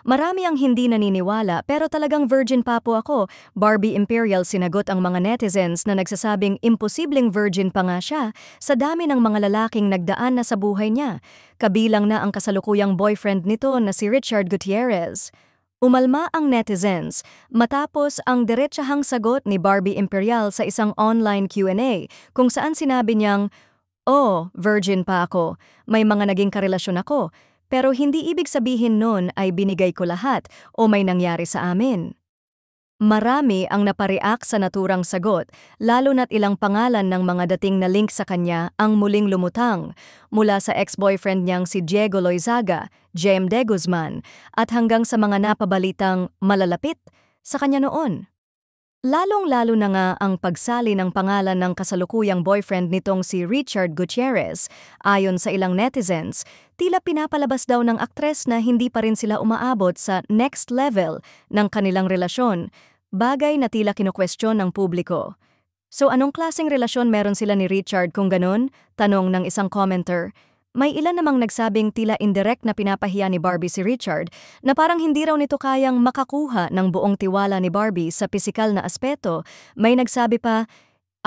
Marami ang hindi naniniwala pero talagang virgin pa po ako. Barbie Imperial sinagot ang mga netizens na nagsasabing imposibleng virgin pa nga siya sa dami ng mga lalaking nagdaan na sa buhay niya. Kabilang na ang kasalukuyang boyfriend nito na si Richard Gutierrez. Umalma ang netizens matapos ang diretsahang sagot ni Barbie Imperial sa isang online Q&A kung saan sinabi niyang, "Oh, virgin pa ako. May mga naging karelasyon ako. Pero hindi ibig sabihin nun ay binigay ko lahat o may nangyari sa amin." Marami ang napareact sa naturang sagot, lalo na't ilang pangalan ng mga dating na link sa kanya ang muling lumutang, mula sa ex-boyfriend niyang si Diego Loizaga, Jem de Guzman, at hanggang sa mga napabalitang malalapit sa kanya noon. Lalong-lalo na nga ang pagsali ng pangalan ng kasalukuyang boyfriend nitong si Richard Gutierrez. Ayon sa ilang netizens, tila pinapalabas daw ng aktres na hindi pa rin sila umaabot sa next level ng kanilang relasyon, bagay na tila kinukwestiyon ng publiko. So anong klaseng relasyon meron sila ni Richard kung ganun? Tanong ng isang commenter. May ilan namang nagsabing tila indirect na pinapahiya ni Barbie si Richard na parang hindi raw nito kayang makakuha ng buong tiwala ni Barbie sa pisikal na aspeto. May nagsabi pa,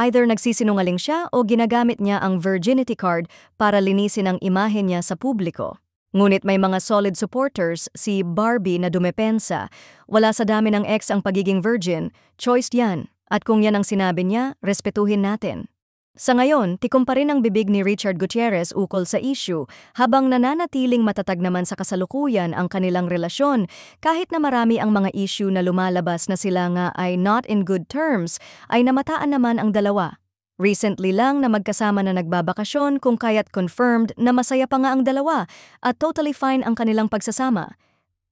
either nagsisinungaling siya o ginagamit niya ang virginity card para linisin ang imahe niya sa publiko. Ngunit may mga solid supporters si Barbie na dumepensa. Wala sa dami ng ex ang pagiging virgin, choice yan. At kung yan ang sinabi niya, respetuhin natin. Sa ngayon, tikom pa rin ang bibig ni Richard Gutierrez ukol sa issue, habang nananatiling matatag naman sa kasalukuyan ang kanilang relasyon, kahit na marami ang mga issue na lumalabas na sila nga ay not in good terms, ay namataan naman ang dalawa. Recently lang na magkasama na nagbabakasyon kung kaya't confirmed na masaya pa nga ang dalawa at totally fine ang kanilang pagsasama.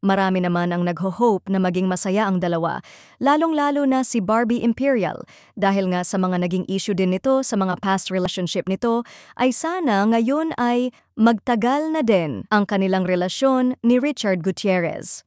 Marami naman ang nagho-hope na maging masaya ang dalawa, lalong-lalo na si Barbie Imperial, dahil nga sa mga naging issue din nito sa mga past relationship nito, ay sana ngayon ay magtagal na din ang kanilang relasyon ni Richard Gutierrez.